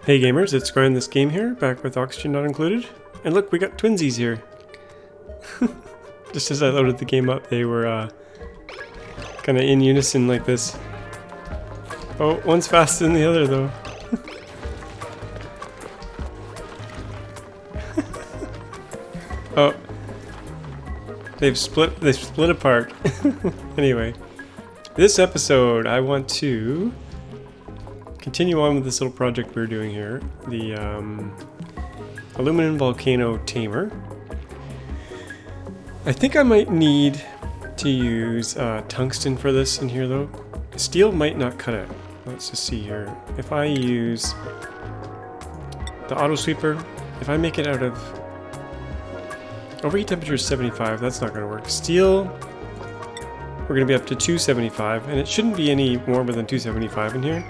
Hey gamers, it's GrindThisGame here, back with Oxygen Not Included. And look, we got twinsies here. Just as I loaded the game up, they were kind of in unison like this. Oh, one's faster than the other though. Oh, they've split apart. Anyway, this episode I want to continue on with this little project we're doing here, the aluminum volcano tamer. I think I might need to use tungsten for this in here though. Steel might not cut it. Let's just see here. If I use the auto sweeper, if I make it out of overheat temperature is 75, that's not going to work. Steel, we're going to be up to 275, and it shouldn't be any warmer than 275 in here.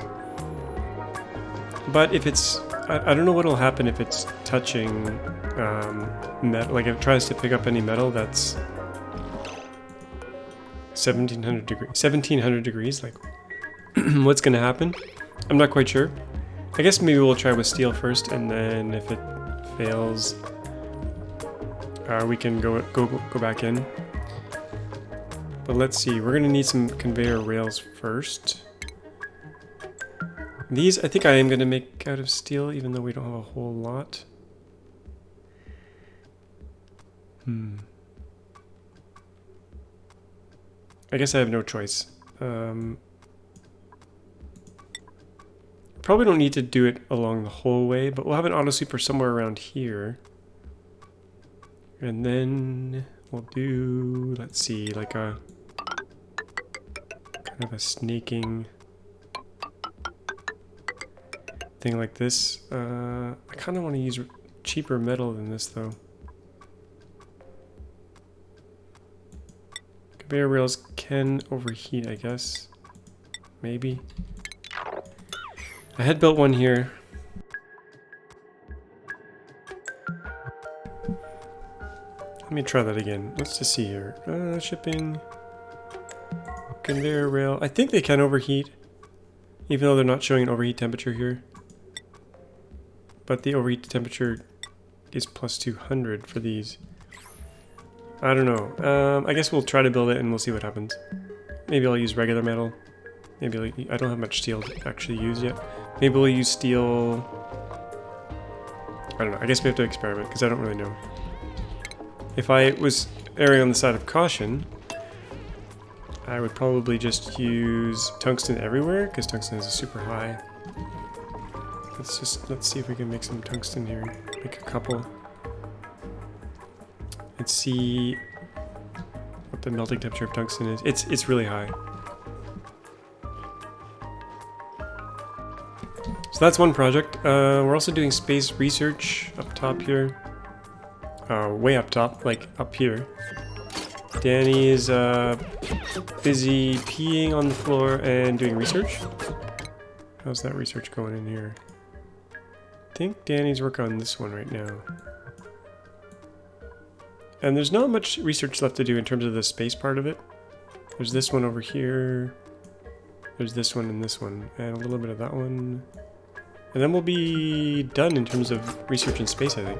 But if it's, I don't know what will happen if it's touching metal, like if it tries to pick up any metal that's 1700 degrees, like what's going to happen? I'm not quite sure. I guess maybe we'll try with steel first, and then if it fails, we can go back in. But let's see, we're going to need some conveyor rails first. These, I think I am going to make out of steel, even though we don't have a whole lot. I guess I have no choice. Probably don't need to do it along the whole way, but we'll have an auto sweeper somewhere around here. And then we'll do, let's see, like a kind of a snaking thing like this. I kind of want to use cheaper metal than this though. Conveyor rails can overheat, I guess. Maybe. I had built one here. Let me try that again. Let's just see here. Shipping. Conveyor rail. I think they can overheat, even though they're not showing an overheat temperature here. But the overheat temperature is plus 200 for these. I don't know. I guess we'll try to build it and we'll see what happens. Maybe I'll use regular metal. Maybe I don't have much steel to actually use yet. Maybe we'll use steel. I don't know. I guess we have to experiment because I don't really know. If I was erring on the side of caution, I would probably just use tungsten everywhere because tungsten is a super high. Let's see if we can make some tungsten here. Make a couple. Let's see what the melting temperature of tungsten is. It's really high. So that's one project. We're also doing space research up top here. Way up top, like up here. Danny is busy peeing on the floor and doing research. How's that research going in here? I think Danny's working on this one right now. And there's not much research left to do in terms of the space part of it. There's this one over here. There's this one and this one. And a little bit of that one. And then we'll be done in terms of research in space, I think.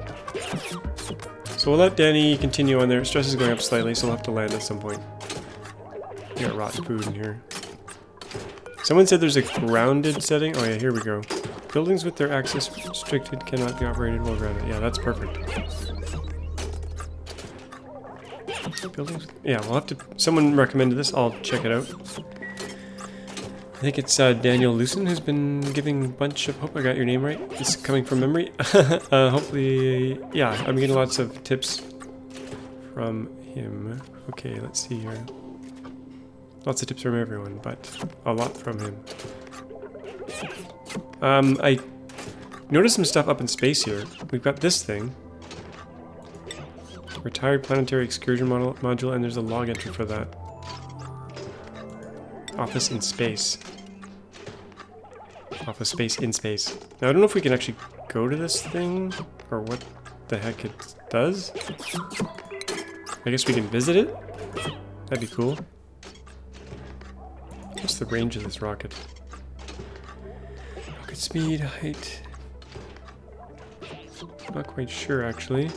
So we'll let Danny continue on there. Stress is going up slightly, so we'll have to land at some point. We got rotten food in here. Someone said there's a grounded setting. Oh yeah, here we go. Buildings with their access restricted cannot be operated while grounded. Yeah, that's perfect. Buildings? Yeah, we'll have to... Someone recommended this. I'll check it out. I think it's Daniel Lucen who's been giving a bunch of... Hope I got your name right. It's coming from memory. Hopefully... Yeah, I'm getting lots of tips from him. Okay, let's see here. Lots of tips from everyone, but a lot from him. I noticed some stuff up in space here. We've got this thing. Retired planetary excursion module, and there's a log entry for that. Office in space. Office space in space. Now, I don't know if we can actually go to this thing, or what the heck it does. I guess we can visit it? That'd be cool. What's the range of this rocket? Rocket speed, height. Not quite sure, actually.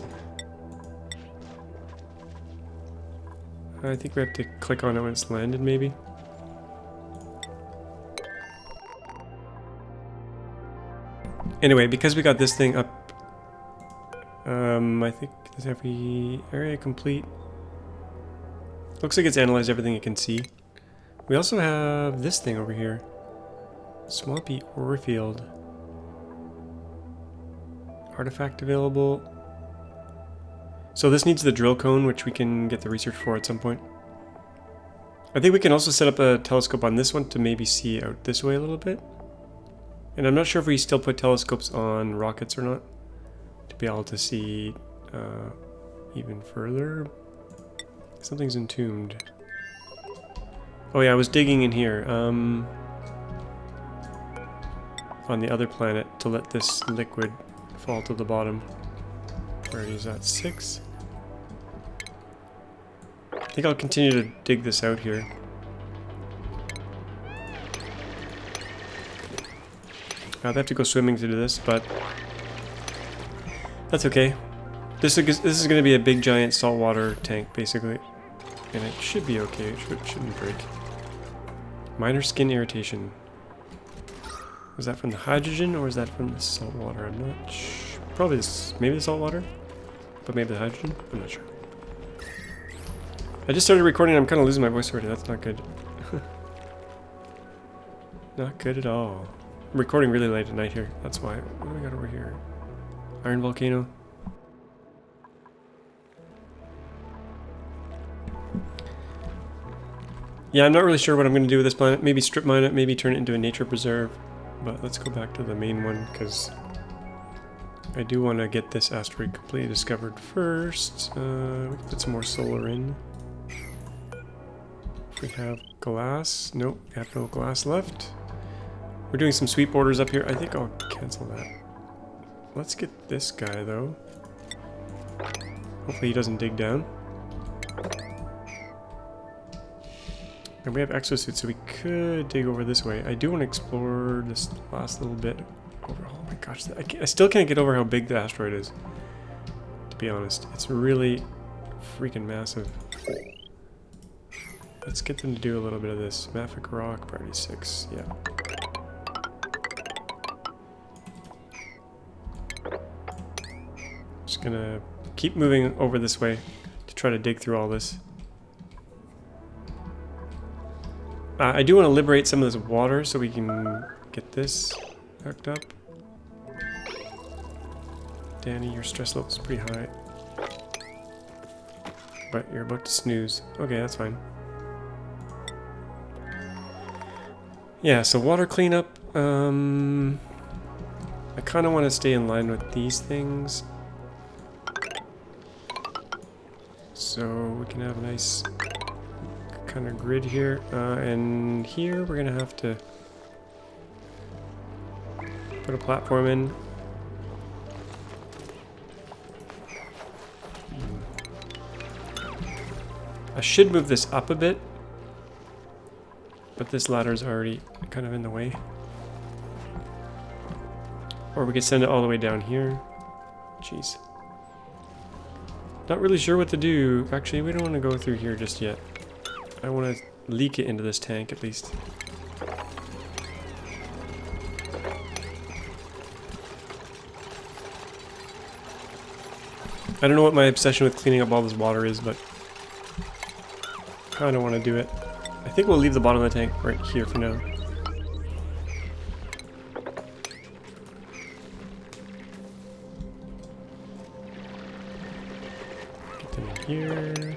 I think we have to click on it when it's landed, maybe. Anyway, because we got this thing up, I think is every area complete. Looks like it's analyzed everything it can see. We also have this thing over here. Swampy ore field. Artifact available. So this needs the drill cone, which we can get the research for at some point. I think we can also set up a telescope on this one to maybe see out this way a little bit. And I'm not sure if we still put telescopes on rockets or not, to be able to see even further. Something's entombed. Oh yeah, I was digging in here on the other planet to let this liquid fall to the bottom. Where is that? 6? I think I'll continue to dig this out here. I'd have to go swimming to do this, but that's okay. This is going to be a big giant saltwater tank, basically. And it should be okay. It shouldn't break. Minor skin irritation. Was that from the hydrogen or is that from the salt water? I'm not sure. Probably maybe the salt water, but maybe the hydrogen. I'm not sure. I just started recording and I'm kind of losing my voice already. That's not good. Not good at all. I'm recording really late at night here. That's why. What do we got over here? Iron Volcano. Yeah, I'm not really sure what I'm going to do with this planet. Maybe strip mine it, maybe turn it into a nature preserve. But let's go back to the main one, because I do want to get this asteroid completely discovered first. We can put some more solar in. If we have glass. Nope, we have no glass left. We're doing some sweep orders up here. I think I'll cancel that. Let's get this guy, though. Hopefully he doesn't dig down. And we have exosuits, so we could dig over this way. I do want to explore this last little bit. Over. Oh my gosh, I still can't get over how big the asteroid is. To be honest, it's really freaking massive. Let's get them to do a little bit of this. Mafic rock, priority 6. Yeah. Just gonna keep moving over this way to try to dig through all this. I do want to liberate some of this water so we can get this hooked up. Danny, your stress level's pretty high. But you're about to snooze. Okay, that's fine. Yeah, so water cleanup. I kind of want to stay in line with these things. So we can have a nice kind of grid here, and here we're gonna have to put a platform in. I should move this up a bit, but this ladder's already kind of in the way. Or we could send it all the way down here. Jeez. Not really sure what to do. Actually, we don't want to go through here just yet. I want to leak it into this tank at least. I don't know what my obsession with cleaning up all this water is, but I kind of want to do it. I think we'll leave the bottom of the tank right here for now. Get them in here.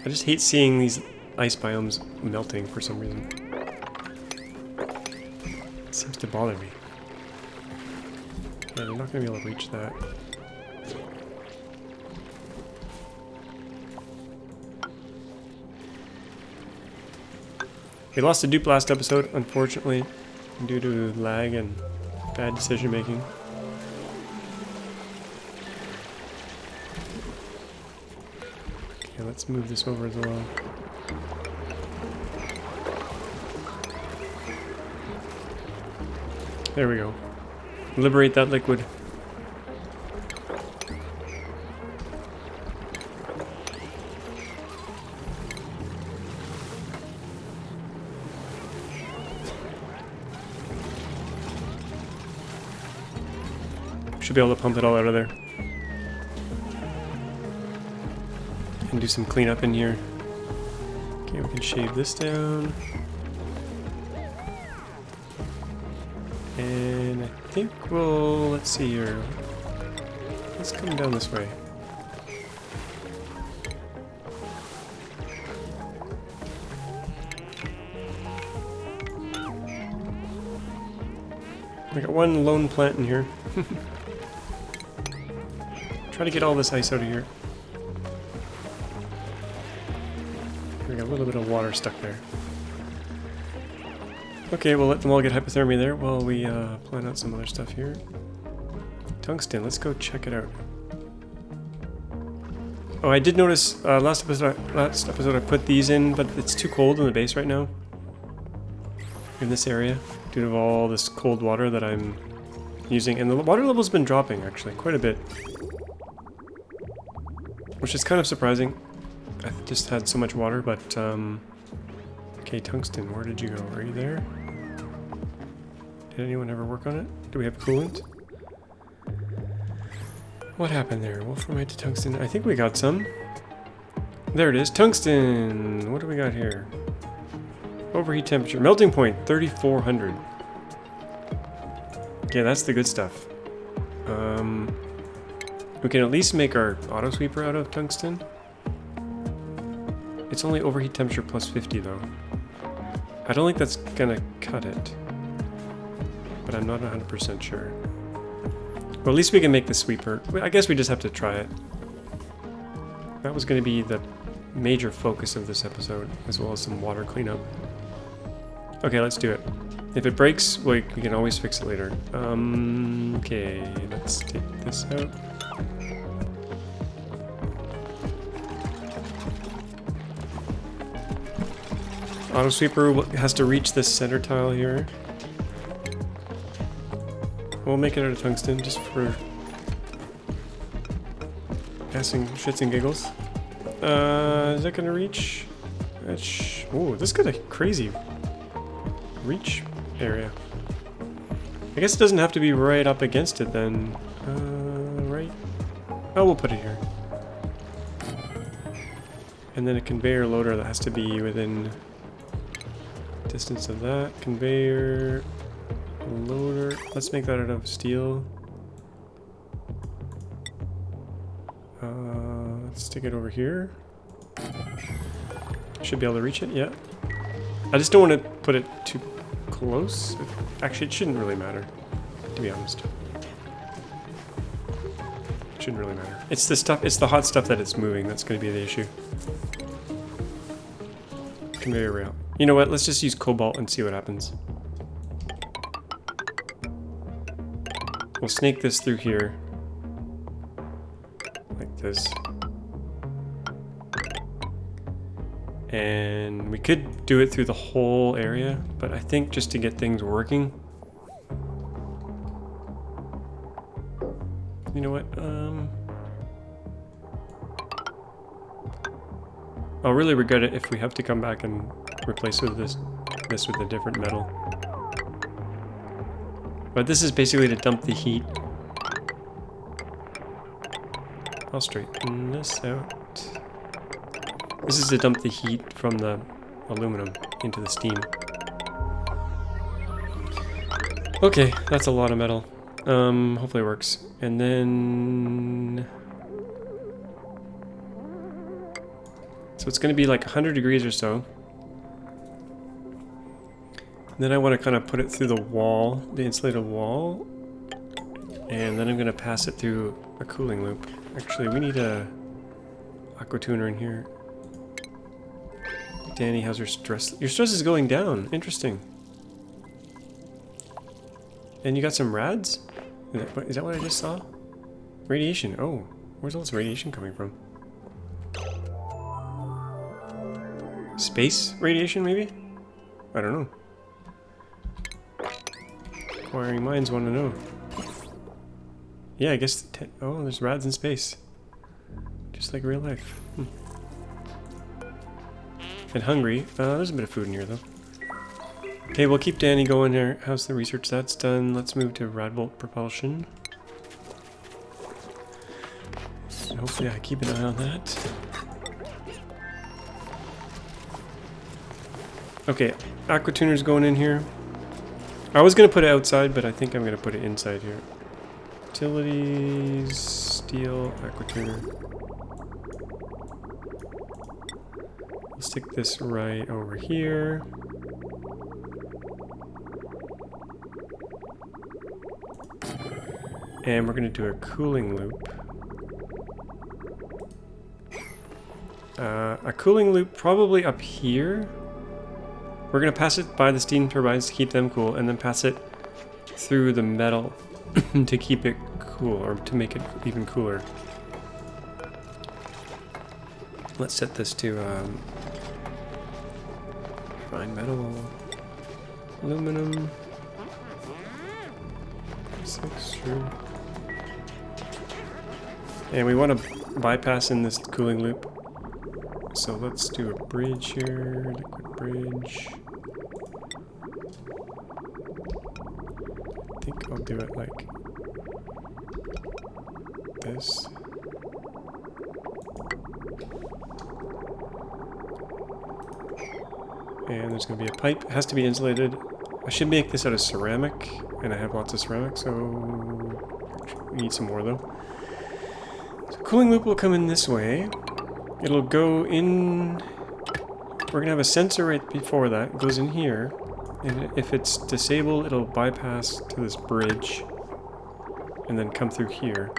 I just hate seeing these ice biomes melting for some reason. It seems to bother me. Yeah, they're not going to be able to reach that. We lost a dupe last episode, unfortunately, due to lag and bad decision making. Okay, let's move this over as well. There we go. Liberate that liquid. Should be able to pump it all out of there. And do some cleanup in here. Okay, we can shave this down. And I think we'll, let's see here. Let's come down this way. We got one lone plant in here. Try to get all this ice out of here. We got a little bit of water stuck there. Okay, we'll let them all get hypothermia there while we plan out some other stuff here. Tungsten, let's go check it out. Oh, I did notice last episode I put these in, but it's too cold in the base right now. In this area, due to all this cold water that I'm using. And the water level's been dropping, actually, quite a bit. Which is kind of surprising. I've just had so much water, but... Okay, tungsten, where did you go? Are you there? Did anyone ever work on it? Do we have coolant? What happened there? Wolframite to tungsten. I think we got some. There it is. Tungsten! What do we got here? Overheat temperature. Melting point, 3,400. Okay, that's the good stuff. We can at least make our auto sweeper out of tungsten. It's only overheat temperature plus 50 though. I don't think that's gonna cut it. But I'm not 100% sure. Well, at least we can make the sweeper. I guess we just have to try it. That was gonna be the major focus of this episode, as well as some water cleanup. Okay, let's do it. If it breaks, we can always fix it later. Okay, let's take this out. Auto sweeper has to reach this center tile here. We'll make it out of tungsten just for passing shits and giggles. Is that gonna reach? Oh, this got a crazy reach area. I guess it doesn't have to be right up against it then. Right? Oh, we'll put it here. And then a conveyor loader that has to be within distance of that. Conveyor loader. Let's make that out of steel. Let's stick it over here. Should be able to reach it, yeah. I just don't want to put it too close. Actually, it shouldn't really matter, to be honest. It shouldn't really matter. It's the stuff, it's the hot stuff that it's moving that's going to be the issue. Conveyor rail. You know what? Let's just use cobalt and see what happens. We'll snake this through here. Like this. And we could do it through the whole area, but I think just to get things working. You know what? I'll really regret it if we have to come back and replace this with a different metal. But this is basically to dump the heat. I'll straighten this out. This is to dump the heat from the aluminum into the steam. Okay, that's a lot of metal. Hopefully it works. And then... So it's going to be like 100 degrees or so. And then I want to kind of put it through the wall, the insulated wall. And then I'm going to pass it through a cooling loop. Actually, we need a aqua tuner in here. Danny, how's your stress? Your stress is going down. Interesting. And you got some rads? Is that what I just saw? Radiation. Oh, where's all this radiation coming from? Space radiation, maybe? I don't know. Acquiring minds want to know. Yeah, I guess... Oh, there's rads in space. Just like real life. And hungry. There's a bit of food in here, though. Okay, we'll keep Danny going here. How's the research? That's done. Let's move to Radbolt propulsion. And hopefully I keep an eye on that. Okay, aquatuner's going in here. I was going to put it outside, but I think I'm going to put it inside here. Utilities, steel, aquatuner. I'll stick this right over here. And we're going to do a cooling loop. A cooling loop probably up here. We're going to pass it by the steam turbines to keep them cool, and then pass it through the metal to keep it cool, or to make it even cooler. Let's set this to fine metal, aluminum, 6, sure. And we want to bypass in this cooling loop. So let's do a bridge here, liquid bridge. I think I'll do it like this. And there's going to be a pipe. It has to be insulated. I should make this out of ceramic, and I have lots of ceramic, so we need some more though. So cooling loop will come in this way. It'll go in... We're going to have a sensor right before that. It goes in here. And if it's disabled, it'll bypass to this bridge. And then come through here.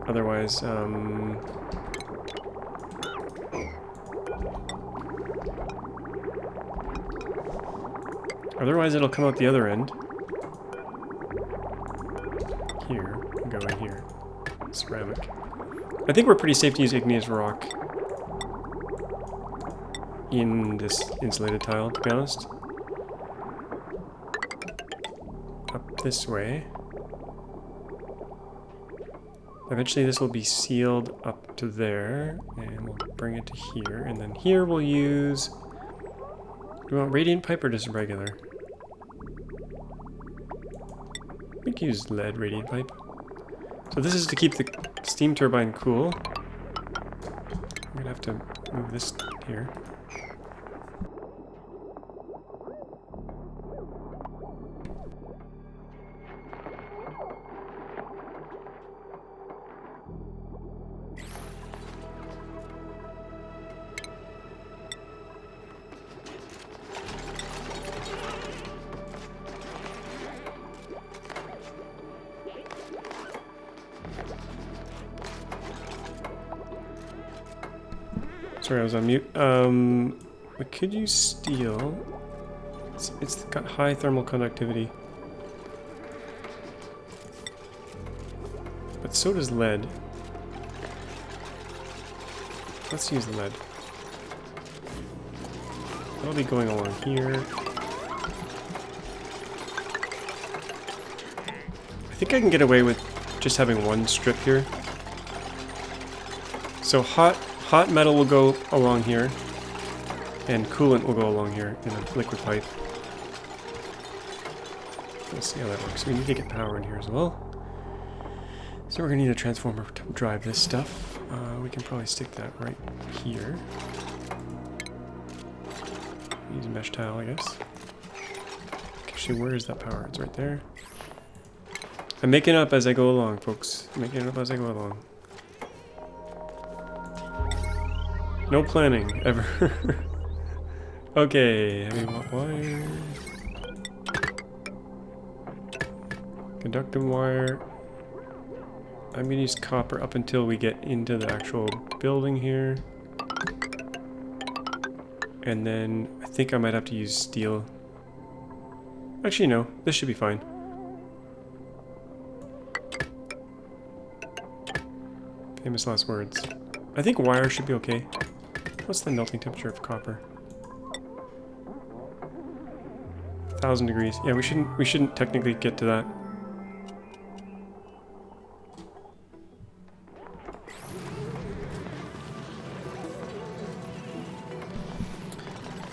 Otherwise, otherwise, it'll come out the other end. Here, and go in here. Ceramic. I think we're pretty safe to use igneous rock in this insulated tile, to be honest. Up this way. Eventually this will be sealed up to there, and we'll bring it to here, and then here we'll use... Do we want radiant pipe or just regular? We can use lead radiant pipe. So this is to keep the steam turbine cool. I'm gonna have to move this here. Sorry, I was on mute. We could use steel. It's got high thermal conductivity. But so does lead. Let's use lead. That'll be going along here. I think I can get away with just having one strip here. So hot metal will go along here, and coolant will go along here in a liquid pipe. Let's see how that works. We need to get power in here as well. So we're going to need a transformer to drive this stuff. We can probably stick that right here. Use a mesh tile, I guess. Actually, where is that power? It's right there. I'm making it up as I go along, folks. I'm making it up as I go along. No planning, ever. Okay, heavy wire. Conductive wire. I'm gonna use copper up until we get into the actual building here. And then I think I might have to use steel. Actually, no, this should be fine. Famous last words. I think wire should be okay. What's the melting temperature of copper? 1,000 degrees. Yeah, we shouldn't technically get to that.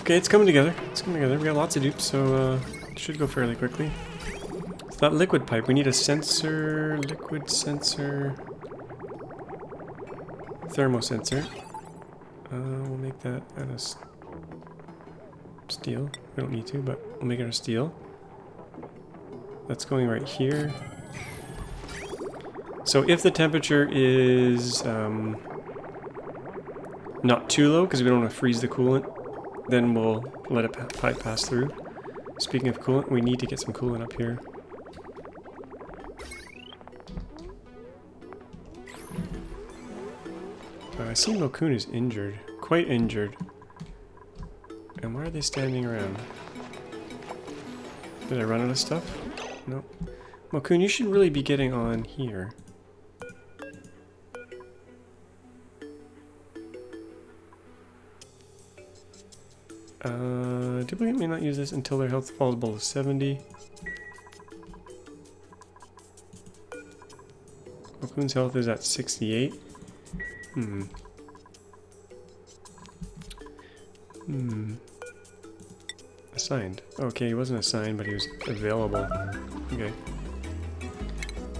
Okay, it's coming together. It's coming together. We got lots of dupes, so it should go fairly quickly. So that liquid pipe, we need a sensor, liquid sensor, thermosensor. We'll make that out of steel. We don't need to, but we'll make it out of steel. That's going right here. So if the temperature is not too low, because we don't want to freeze the coolant, then we'll let a pipe pass through. Speaking of coolant, we need to get some coolant up here. I see Mokun is injured. Quite injured. And why are they standing around? Did I run out of stuff? No. Mokun, you should really be getting on here. Duplicant may not use this until their health falls below 70. Mokun's health is at 68. Assigned. Okay, he wasn't assigned, but he was available. Okay.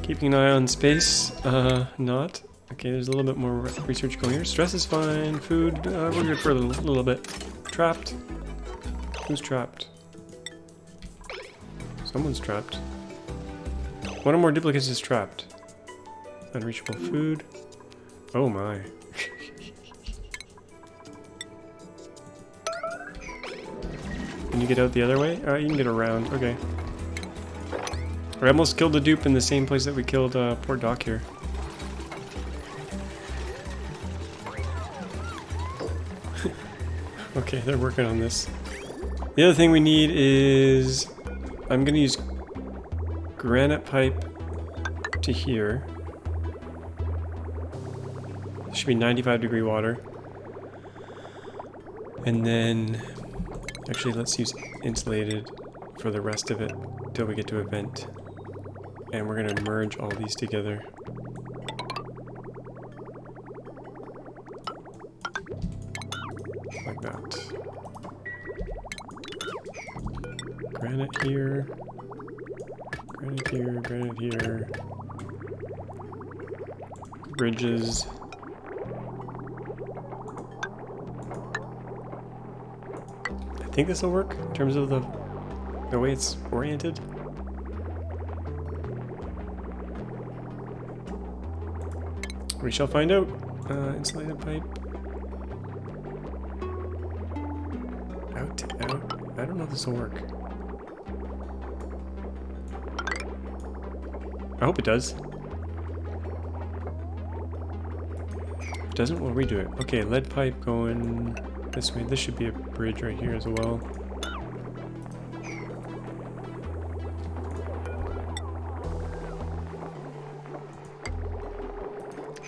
Keeping an eye on space. Not. Okay, there's a little bit more research going here. Stress is fine. Food, we're good for a little bit. Trapped. Who's trapped? Someone's trapped. One or more duplicates is trapped. Unreachable food. Oh my. Can you get out the other way? You can get around. Okay. I almost killed a dupe in the same place that we killed poor Doc here. Okay, they're working on this. The other thing we need is... I'm going to use granite pipe to here. Should be 95-degree water. And then... Actually, let's use insulated for the rest of it until we get to a vent. And we're going to merge all these together. Like that. Granite here. Granite here, granite here. Bridges. I think this will work in terms of the way it's oriented. We shall find out. Insulated pipe. Out to out. I don't know if this will work. I hope it does. If it doesn't, we'll redo it. Okay, lead pipe going this way. This should be a bridge right here as well.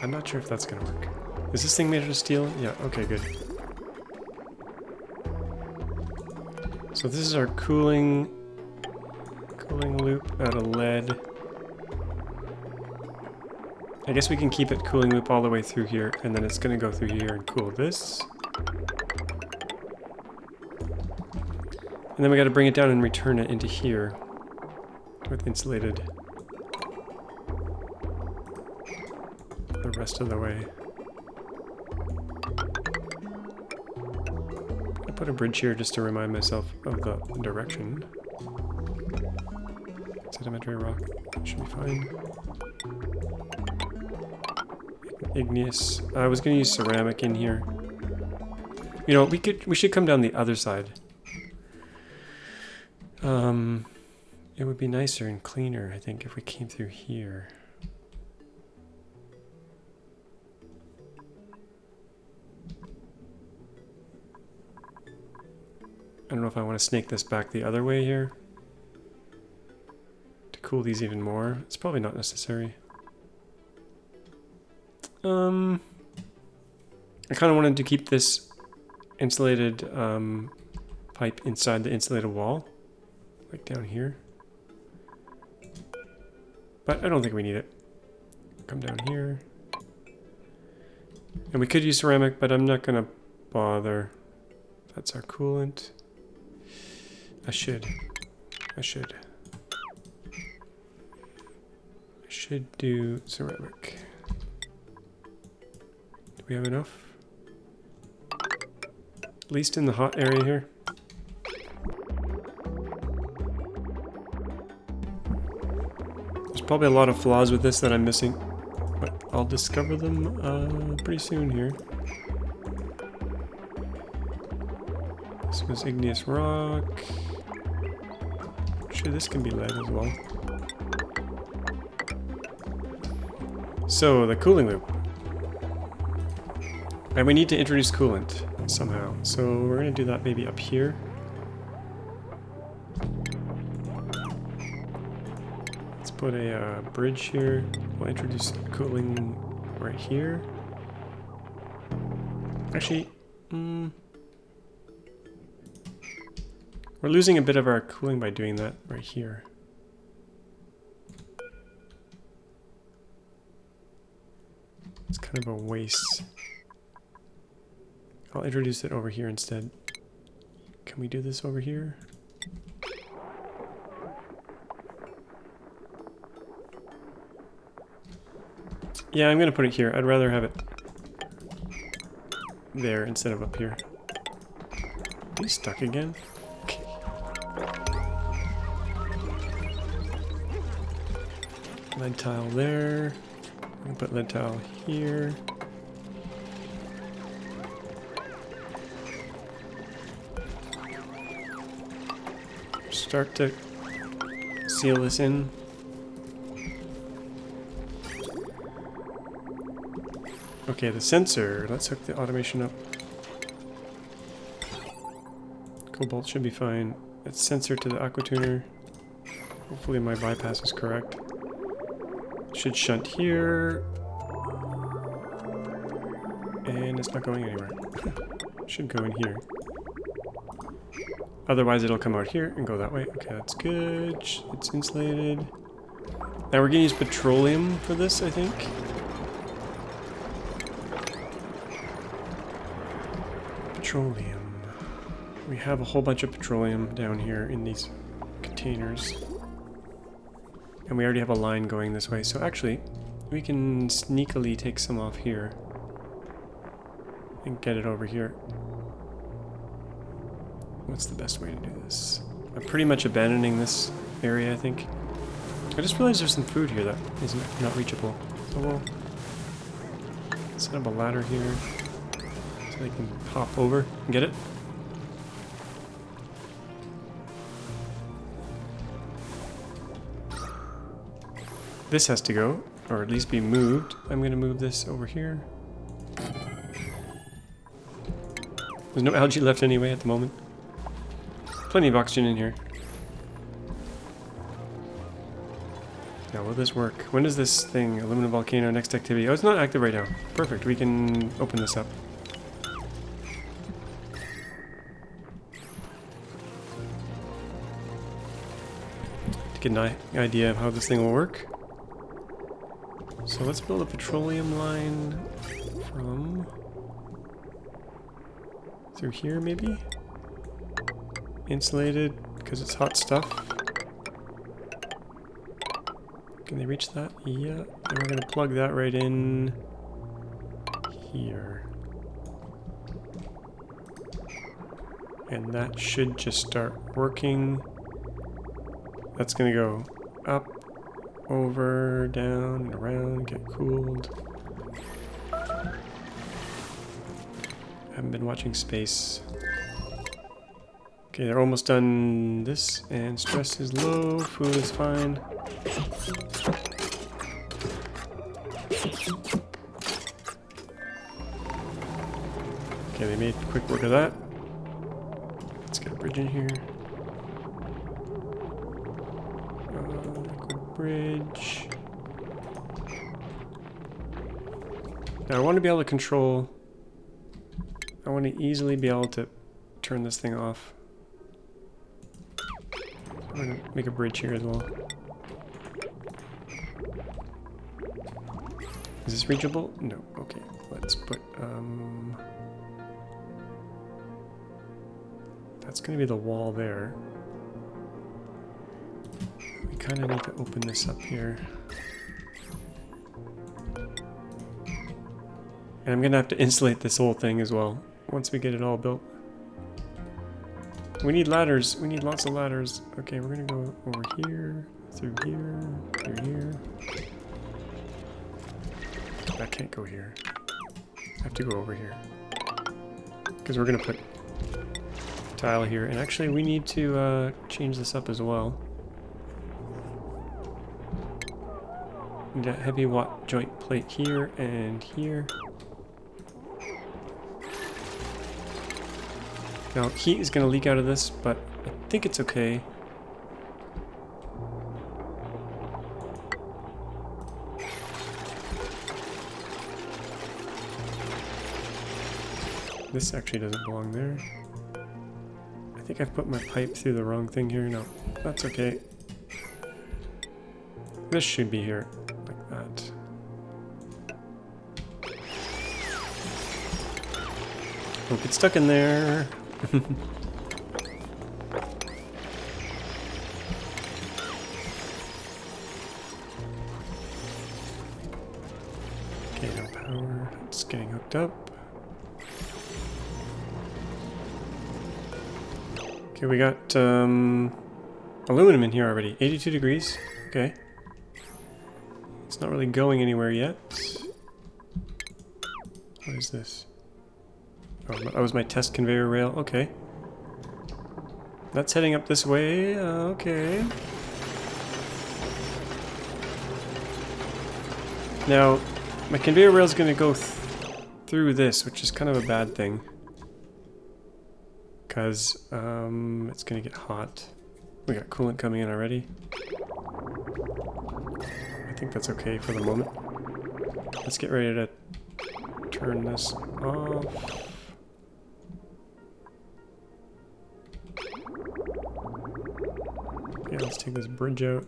I'm not sure if that's gonna work. Is this thing made out of steel? Yeah, okay, good. So this is our cooling loop out of lead. I guess we can keep it cooling loop all the way through here, and then it's gonna go through here and cool this. And then we gotta bring it down and return it into here with insulated the rest of the way. I put a bridge here just to remind myself of the direction. Sedimentary rock should be fine. Igneous. I was gonna use ceramic in here. You know, we should come down the other side. It would be nicer and cleaner, I think, if we came through here. I don't know if I want to snake this back the other way here to cool these even more. It's probably not necessary. I kind of wanted to keep this insulated pipe inside the insulated wall, like down here. But I don't think we need it. Come down here. And we could use ceramic, but I'm not gonna bother. That's our coolant. I should do ceramic. Do we have enough? At least in the hot area here. There's probably a lot of flaws with this that I'm missing, but I'll discover them pretty soon here. This was igneous rock. Sure, this can be lead as well. So, the cooling loop. And we need to introduce coolant somehow. So, we're going to do that maybe up here. Let's put a bridge here. We'll introduce cooling right here. Actually, we're losing a bit of our cooling by doing that right here. It's kind of a waste. I'll introduce it over here instead. Can we do this over here? Yeah, I'm gonna put it here. I'd rather have it there instead of up here. Are you stuck again? Lead tile there. I'm gonna put lead tile here. Start to seal this in. Okay, the sensor. Let's hook the automation up. Cobalt should be fine. It's sensor to the aqua tuner. Hopefully my bypass is correct. Should shunt here. And it's not going anywhere. Should go in here. Otherwise it'll come out here and go that way. Okay, that's good. It's insulated. Now we're gonna use petroleum for this, I think. Petroleum. We have a whole bunch of petroleum down here in these containers. And we already have a line going this way, so actually, we can sneakily take some off here. And get it over here. What's the best way to do this? I'm pretty much abandoning this area, I think. I just realized there's some food here that is not reachable. So we'll set up a ladder here so they can hop over and get it. This has to go, or at least be moved. I'm going to move this over here. There's no algae left anyway at the moment. Plenty of oxygen in here. Now, will this work? When does this thing, aluminum volcano, next activity? Oh, it's not active right now. Perfect, we can open this up. To get an idea of how this thing will work. So let's build a petroleum line from through here, maybe? Insulated, because it's hot stuff. Can they reach that? Yeah. And we're going to plug that right in here. And that should just start working. That's going to go up, over, down, and around, get cooled. Haven't been watching space. Okay, they're almost done this, and stress is low, food is fine. Okay, they made quick work of that. Let's get a bridge in here. Liquid bridge. Now I want to be able to control I want to easily be able to turn this thing off. I'm going to make a bridge here as well. Is this reachable? No. Okay. Let's put, that's going to be the wall there. We kind of need to open this up here. And I'm going to have to insulate this whole thing as well, once we get it all built. We need ladders. We need lots of ladders. Okay, we're going to go over here, through here. I can't go here. I have to go over here. Because we're going to put tile here. And actually, we need to change this up as well. Need a heavy watt joint plate here and here. Now, heat is going to leak out of this, but I think it's okay. This actually doesn't belong there. I think I've put my pipe through the wrong thing here. No, that's okay. This should be here, like that. Don't get stuck in there. Okay, no power. It's getting hooked up. Okay, we got aluminum in here already. 82 degrees. Okay. It's not really going anywhere yet. What is this? Oh, that was my test conveyor rail. Okay. That's heading up this way. Okay. Now, my conveyor rail is going to go through this, which is kind of a bad thing. Because it's going to get hot. We got coolant coming in already. I think that's okay for the moment. Let's get ready to turn this off. Yeah, let's take this bridge out.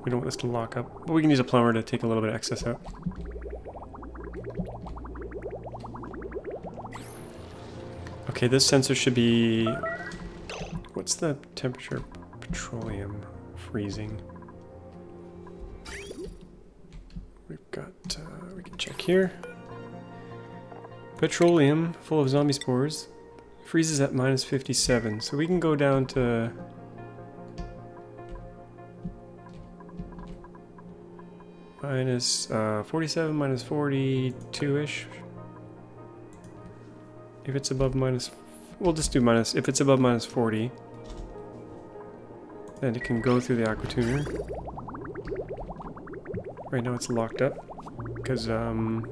We don't want this to lock up, but we can use a plumber to take a little bit of excess out. Okay, this sensor should be... What's the temperature of petroleum freezing? We've got, we can check here. Petroleum, full of zombie spores, freezes at minus 57. So we can go down to... minus 47, minus 42-ish. If it's above minus... We'll just do minus... If it's above minus 40, then it can go through the aqua tuner. Right now it's locked up because there's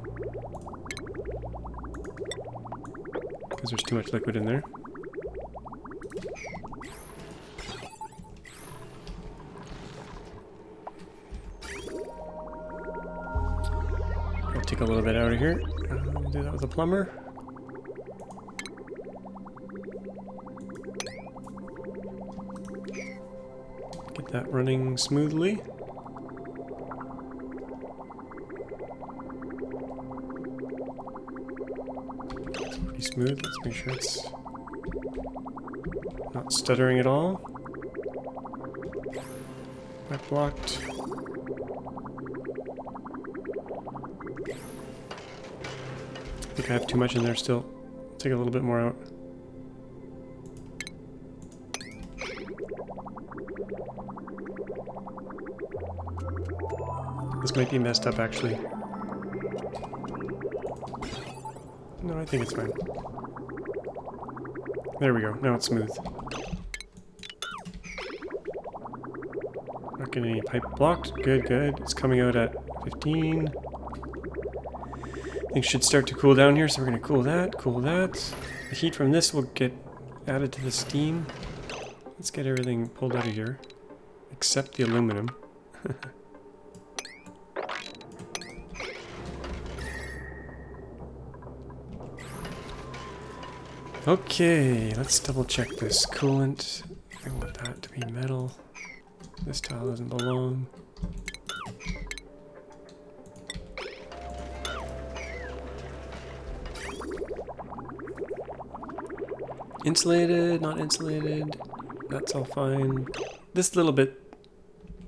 too much liquid in there. I'll take a little bit out of here. Do that with a plumber. Get that running smoothly. Smooth. Let's make sure it's not stuttering at all. Pipe blocked. I think I have too much in there still. Take a little bit more out. This might be messed up actually. No, I think it's fine. There we go. Now it's smooth. Not getting any pipe blocked. Good, good. It's coming out at 15. Things should start to cool down here, so we're going to cool that, cool that. The heat from this will get added to the steam. Let's get everything pulled out of here. Except the aluminum. Okay, let's double check this. Coolant. I want that to be metal. This tile doesn't belong. Insulated, not insulated. That's all fine. This little bit,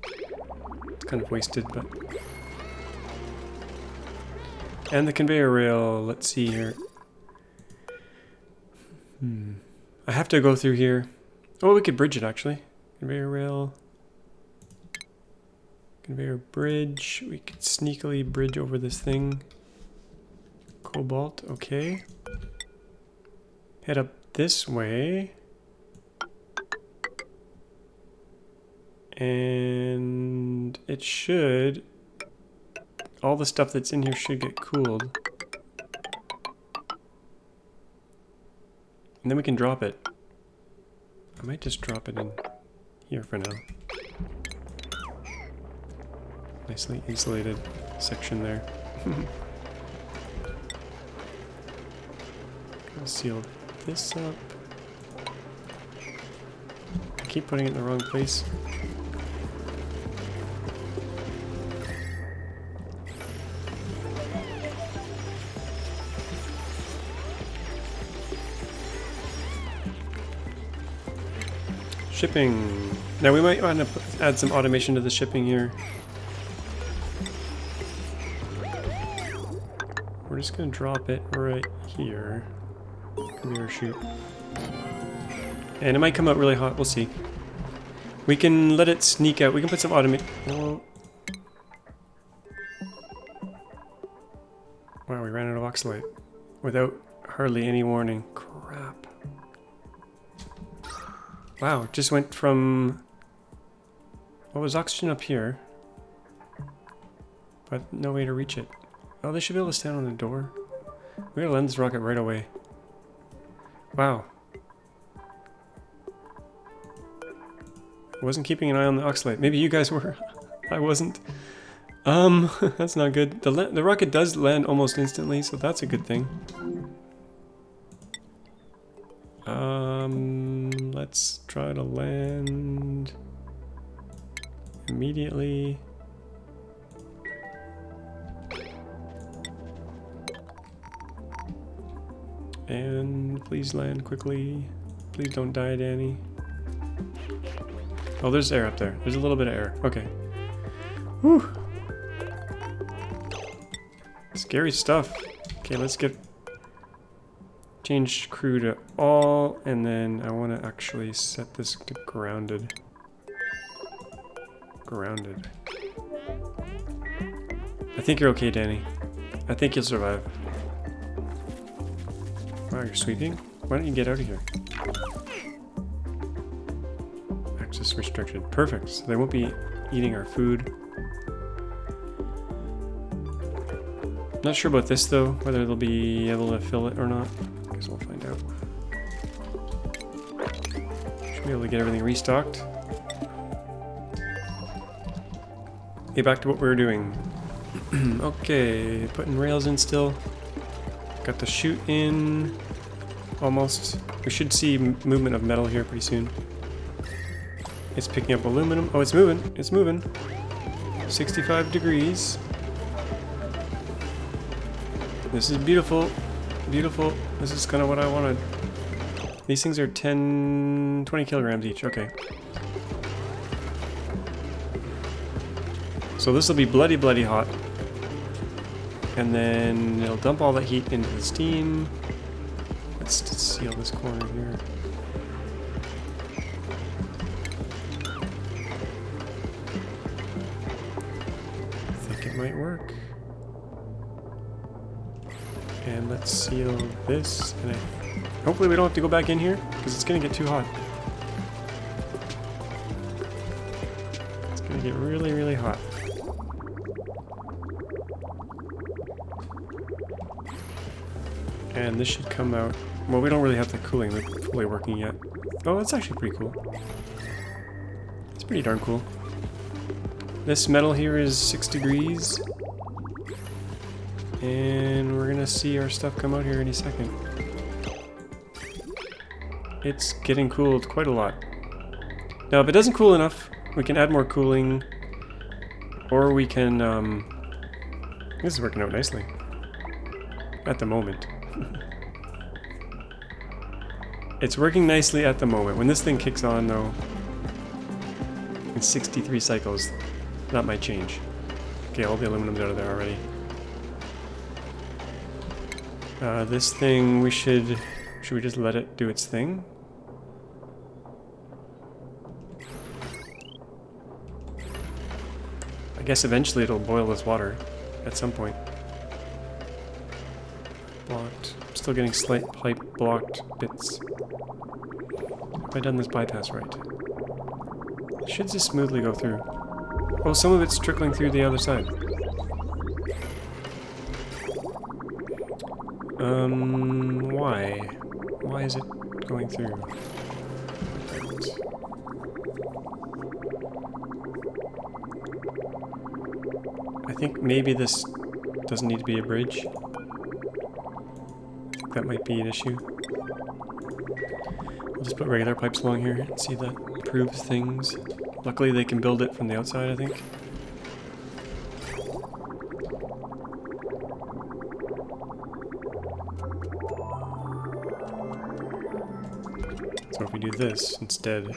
it's kind of wasted, but... And the conveyor rail, let's see here. I have to go through here. Oh, we could bridge it actually. Conveyor rail. Conveyor bridge. We could sneakily bridge over this thing. Cobalt, okay. Head up this way. And it should... all the stuff that's in here should get cooled. And then we can drop it. I might just drop it in here for now. Nicely insulated section there. Gonna seal this up. I keep putting it in the wrong place. Shipping. Now we might want to add some automation to the shipping here. We're just going to drop it right here. Conveyor chute. And it might come out really hot. We'll see. We can let it sneak out. We can put some automation. Oh. Wow, we ran out of oxalate without hardly any warning. Crap. Wow, it just went from... what was oxygen up here? But no way to reach it. Oh, they should be able to stand on the door. We gotta land this rocket right away. Wow. I wasn't keeping an eye on the oxalate. Maybe you guys were. I wasn't. That's not good. The rocket does land almost instantly, so that's a good thing. Let's try to land immediately. And please land quickly. Please don't die, Danny. Oh, there's air up there. There's a little bit of air. Okay. Whew. Scary stuff. Okay, let's get... change crew to all, and then I want to actually set this to grounded. Grounded. I think you're okay, Danny. I think you'll survive. Wow, you're sweeping? Why don't you get out of here? Access restricted. Perfect. So they won't be eating our food. Not sure about this though, whether they'll be able to fill it or not. I guess we'll find out. Should be able to get everything restocked. Okay, back to what we were doing. Okay, putting rails in still. Got the chute in. Almost. We should see movement of metal here pretty soon. It's picking up aluminum. Oh, it's moving. It's moving. 65 degrees. This is beautiful. Beautiful. This is kind of what I wanted. These things are 20 kilograms each. Okay. So this will be bloody, bloody hot. And then it'll dump all that heat into the steam. Let's just seal this corner here. I think it might work. And let's seal this. And hopefully we don't have to go back in here, because it's going to get too hot. It's going to get really, really hot. And this should come out Well, we don't really have the cooling fully working yet. Oh, that's actually pretty cool. It's pretty darn cool. This metal here is 6 degrees. And we're gonna see our stuff come out here any second. It's getting cooled quite a lot. Now, if it doesn't cool enough, we can add more cooling. Or we can, this is working out nicely. At the moment. It's working nicely at the moment. When this thing kicks on, though, in 63 cycles, that might change. Okay, all the aluminum's out of there already. This thing, should we just let it do its thing? I guess eventually it'll boil this water at some point. Blocked. I'm still getting slight pipe blocked bits. Have I done this bypass right? It should just smoothly go through. Oh, some of it's trickling through the other side. Why? Why is it going through? I think maybe this doesn't need to be a bridge. I think that might be an issue. We'll just put regular pipes along here and see if that improves things. Luckily they can build it from the outside, I think. So if we do this instead,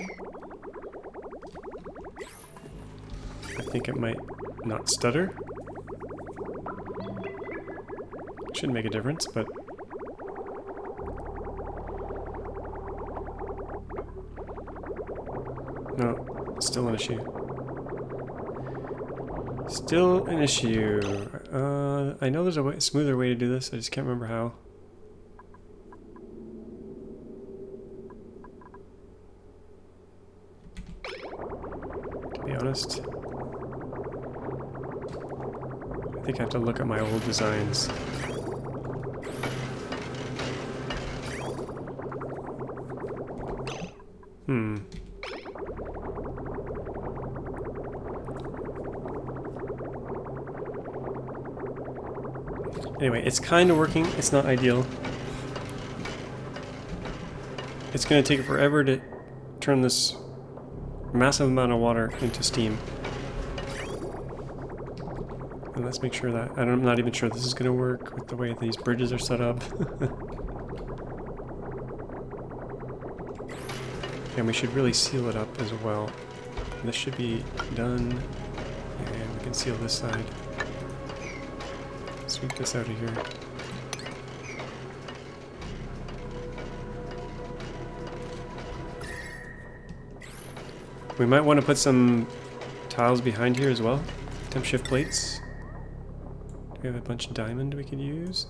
I think it might not stutter. Shouldn't make a difference, but no, still an issue. Still an issue. I know there's a smoother way to do this, I just can't remember how. To be honest, I think I have to look at my old designs. Anyway, it's kind of working. It's not ideal. It's going to take forever to turn this massive amount of water into steam. And let's make sure that... I'm not even sure this is going to work with the way these bridges are set up. And we should really seal it up as well. This should be done. And we can seal this side. Sweep this out of here. We might want to put some tiles behind here as well. Temp shift plates. Do we have a bunch of diamond we could use?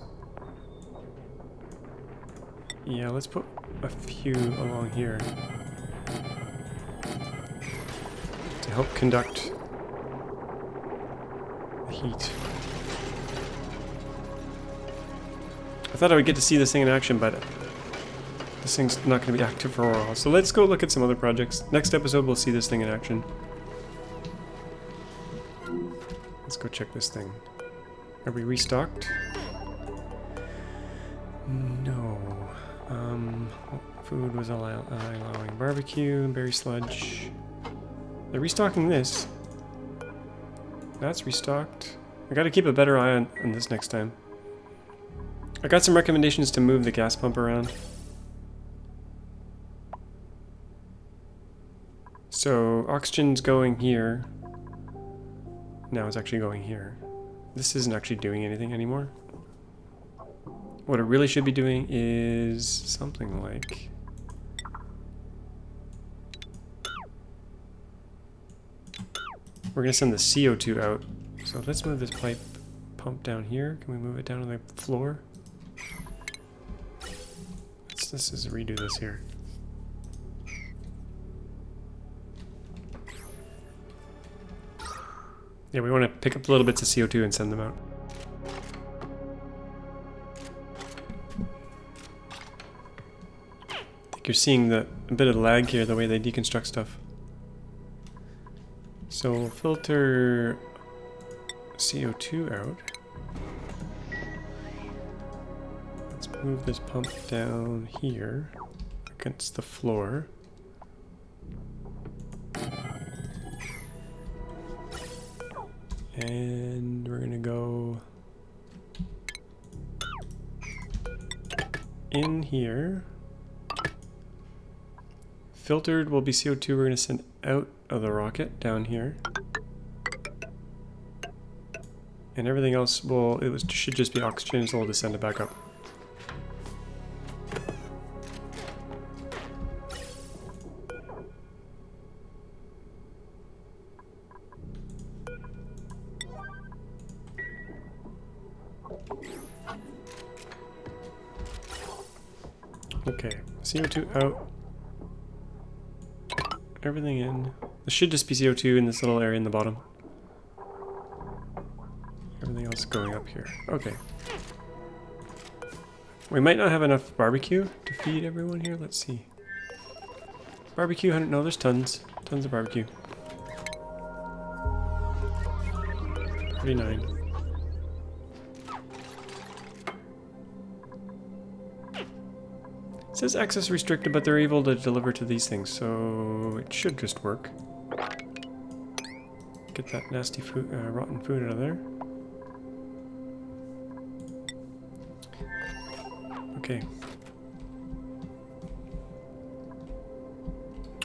Yeah, let's put a few along here to help conduct the heat. I thought I would get to see this thing in action, but this thing's not going to be active for a while. So let's go look at some other projects. Next episode, we'll see this thing in action. Let's go check this thing. Are we restocked? No. Food was allowing barbecue, berry sludge. They're restocking this. That's restocked. I gotta keep a better eye on this next time. I got some recommendations to move the gas pump around. So, oxygen's going here. Now it's actually going here. This isn't actually doing anything anymore. What it really should be doing is something like... We're gonna send the CO2 out. So let's move this pipe pump down here. Can we move it down to the floor? Let's just redo this here. Yeah, we want to pick up little bits of CO2 and send them out. You're seeing a bit of lag here, the way they deconstruct stuff. So we'll filter CO2 out. Let's move this pump down here against the floor. And we're gonna go in here. Filtered will be CO2 we're gonna send out of the rocket down here. And everything else should just be oxygen, so we'll just send it back up. Okay, CO2 out. Everything in. There should just be CO2 in this little area in the bottom. Everything else going up here. Okay. We might not have enough barbecue to feed everyone here. Let's see. Barbecue, 100. No, there's tons. Tons of barbecue. 39. It says access restricted, but they're able to deliver to these things, so it should just work. Get that nasty food, rotten food out of there. Okay.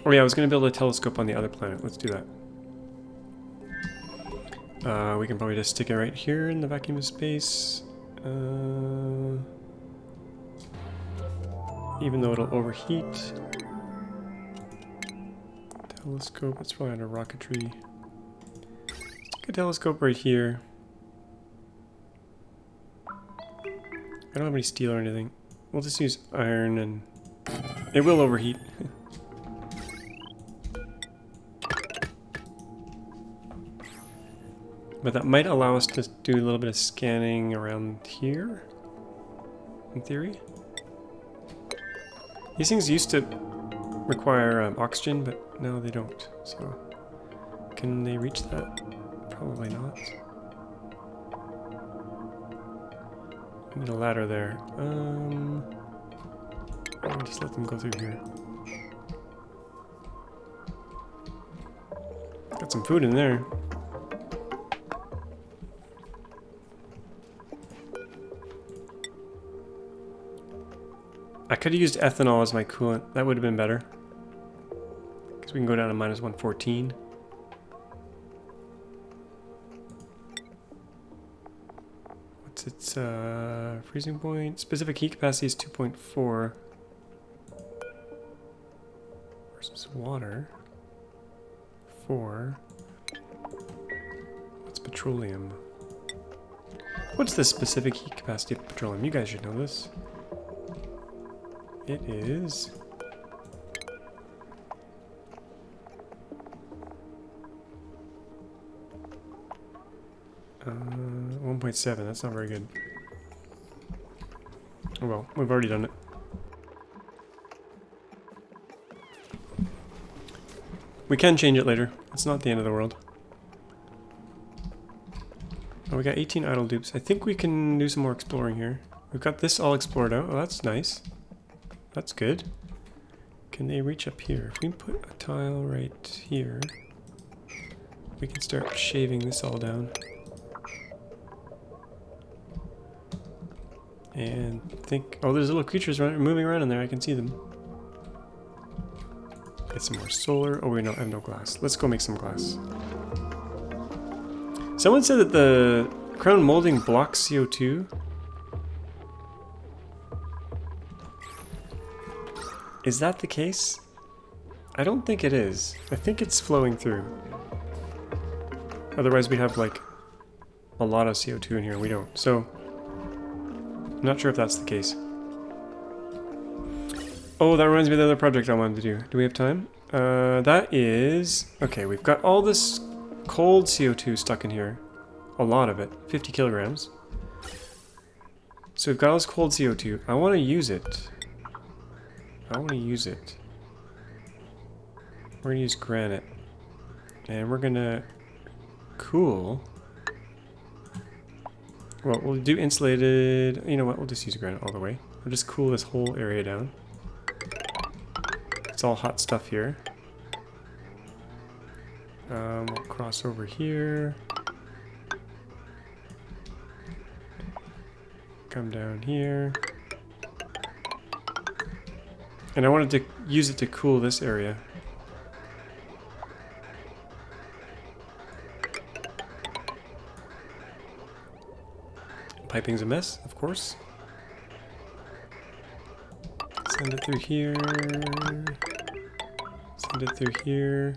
Oh yeah, I was going to build a telescope on the other planet. Let's do that. We can probably just stick it right here in the vacuum of space. Even though it'll overheat. Telescope, it's probably under rocketry. Stick a telescope right here. I don't have any steel or anything. We'll just use iron and it will overheat. But that might allow us to do a little bit of scanning around here, in theory. These things used to require oxygen, but now they don't. So, can they reach that? Probably not. I need a ladder there. I'll just let them go through here. Got some food in there. I could have used ethanol as my coolant. That would have been better. Because we can go down to minus 114. What's its freezing point? Specific heat capacity is 2.4. Versus water. 4. What's petroleum? What's the specific heat capacity of petroleum? You guys should know this. It is 1.7. That's not very good. Oh well, we've already done it. We can change it later. It's not the end of the world. Oh, we got 18 idle dupes. I think we can do some more exploring here. We've got this all explored out. Oh, that's nice. That's good. Can they reach up here? If we put a tile right here, we can start shaving this all down. And think, oh, there's little creatures moving around in there. I can see them. Get some more solar. Oh, wait, no, I have no glass. Let's go make some glass. Someone said that the crown molding blocks CO2. Is that the case? I don't think it is. I think it's flowing through. Otherwise we'd have like a lot of CO2 in here. We don't. So I'm not sure if that's the case. Oh, that reminds me of the other project I wanted to do. Do we have time? That is... Okay, we've got all this cold CO2 stuck in here. A lot of it. 50 kilograms. So we've got all this cold CO2. I want to use it. I want to use it. We're going to use granite. And we're going to cool. Well, we'll do insulated. You know what? We'll just use granite all the way. We'll just cool this whole area down. It's all hot stuff here. We'll cross over here. Come down here. And I wanted to use it to cool this area. Piping's a mess, of course. Send it through here. Send it through here.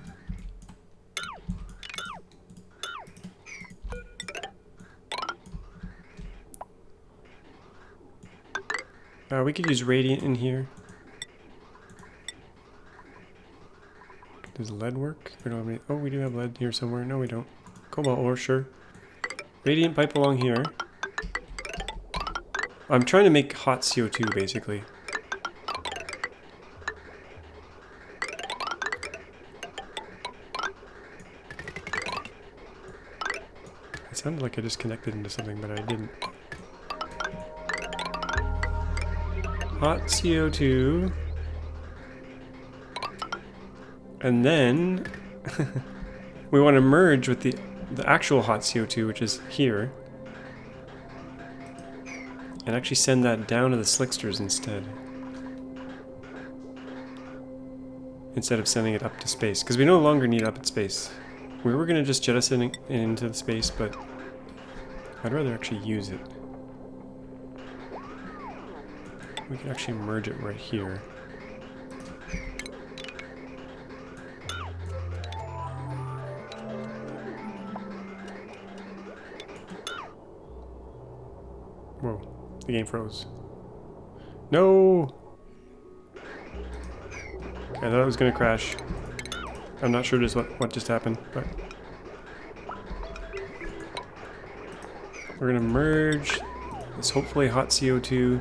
We could use radiant in here. Does lead work? We don't have any. Oh, we do have lead here somewhere. No, we don't. Cobalt ore, sure. Radiant pipe along here. I'm trying to make hot CO2, basically. It sounded like I just connected into something, but I didn't. Hot CO2. And then we want to merge with the actual hot CO2, which is here. And actually send that down to the slicksters instead. Instead of sending it up to space. Because we no longer need up at space. We were going to just jettison it into the space, but I'd rather actually use it. We can actually merge it right here. Whoa. The game froze. No! I thought it was going to crash. I'm not sure just what just happened, but... We're going to merge this hopefully hot CO2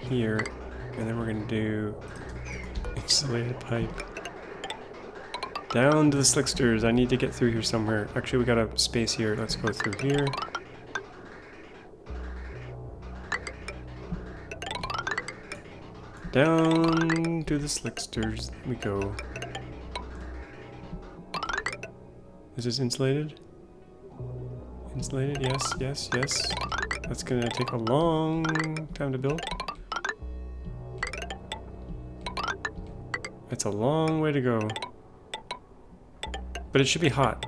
here, and then we're going to do insulated pipe down to the slicksters. I need to get through here somewhere. Actually, we got a space here. Let's go through here. Down to the slicksters we go. Is this insulated? Insulated? Yes, yes, yes. That's gonna take a long time to build. It's a long way to go. But it should be hot.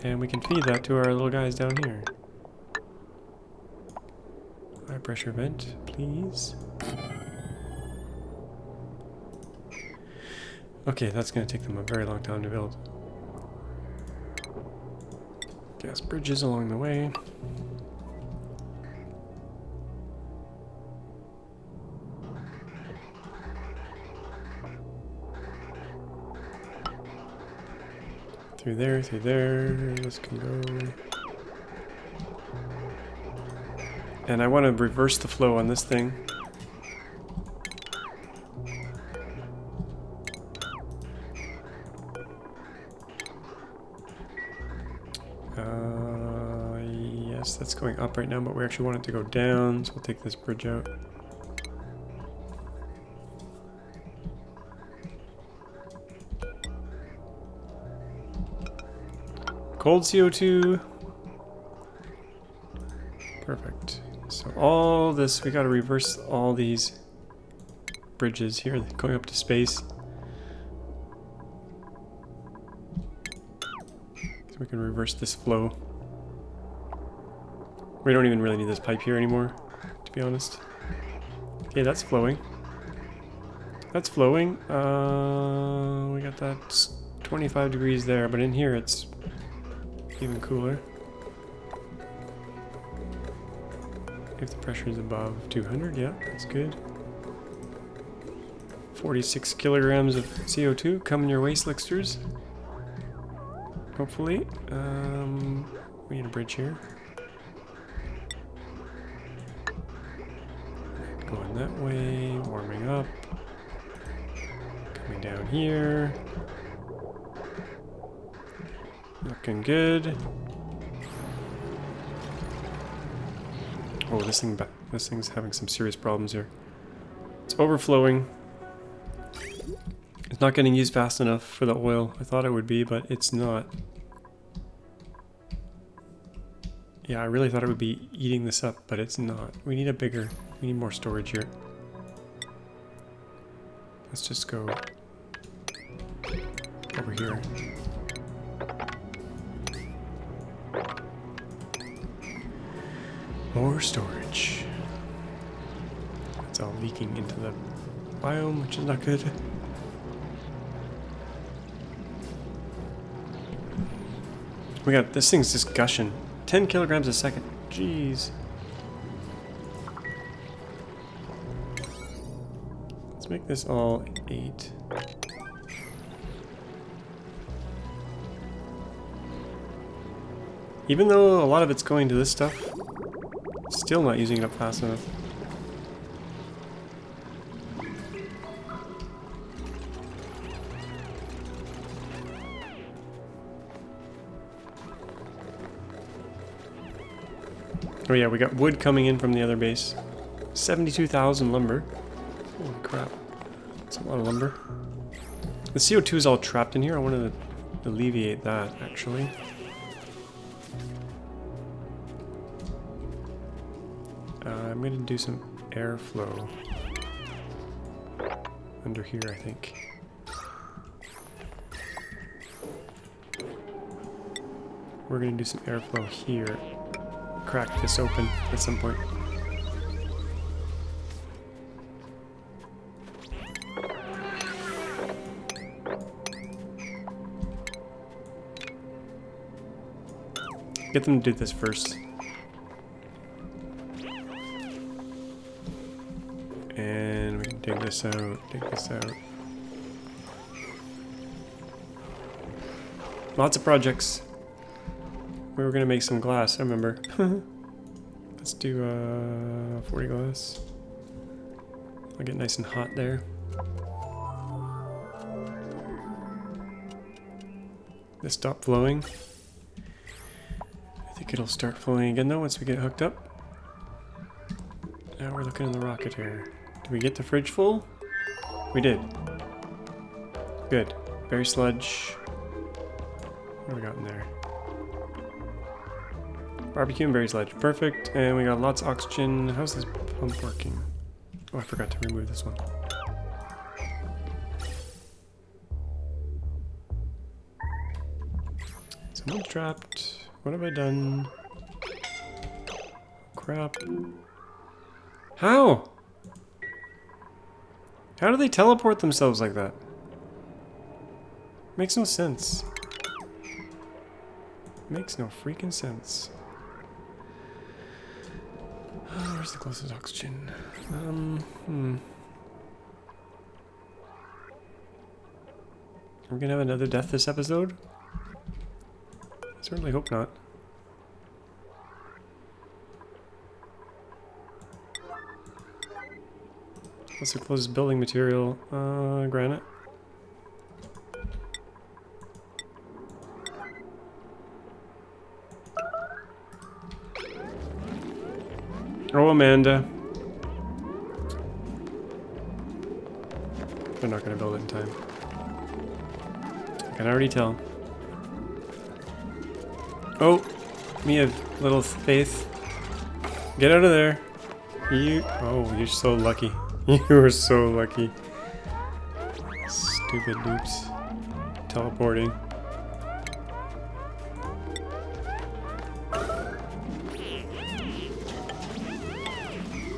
And we can feed that to our little guys down here. High pressure vent, please. Okay, that's going to take them a very long time to build. Gas bridges along the way. Through there, this can go. And I want to reverse the flow on this thing. Yes, that's going up right now, but we actually want it to go down, so we'll take this bridge out. Cold CO2. Perfect. So all this, we got to reverse all these bridges here going up to space. So we can reverse this flow. We don't even really need this pipe here anymore, to be honest. Okay, that's flowing. That's flowing. We got that 25 degrees there, but in here it's even cooler. If the pressure is above 200, yeah, that's good. 46 kilograms of CO2 coming your way, slicksters. Hopefully. We need a bridge here. Going that way, warming up. Coming down here. Looking good. Oh, this thing's having some serious problems here. It's overflowing. It's not getting used fast enough for the oil. I thought it would be, but it's not. Yeah, I really thought it would be eating this up, but it's not. We need more storage here. Let's just go over here. More storage. It's all leaking into the biome, which is not good. We got, this thing's just gushing. 10 kilograms a second. Jeez. Let's make this all 8. Even though a lot of it's going to this stuff, still not using it up fast enough. Oh yeah, we got wood coming in from the other base. 72,000 lumber. Holy crap. That's a lot of lumber. The CO2 is all trapped in here. I wanted to alleviate that, actually. I'm going to do some airflow under here, I think. We're going to do some airflow here. Crack this open at some point. Get them to do this first. And we can dig this out, dig this out. Lots of projects. We were gonna make some glass, I remember. Let's do 40 glass. I'll get nice and hot there. This stopped flowing. I think it'll start flowing again though once we get hooked up. Now we're looking in the rocket here. Did we get the fridge full? We did. Good. Berry sludge. What do we got in there? Barbecue and berry sludge. Perfect. And we got lots of oxygen. How's this pump working? Oh, I forgot to remove this one. Someone's trapped. What have I done? Crap. How? How do they teleport themselves like that? Makes no sense. Makes no freaking sense. Where's the closest oxygen? Are we gonna have another death this episode? I certainly hope not. What's the closest building material? Granite. Oh, Amanda. They're not gonna build it in time. I can already tell. Oh, me have little faith. Get out of there. Oh, you're so lucky. You were so lucky. Stupid dupes. Teleporting.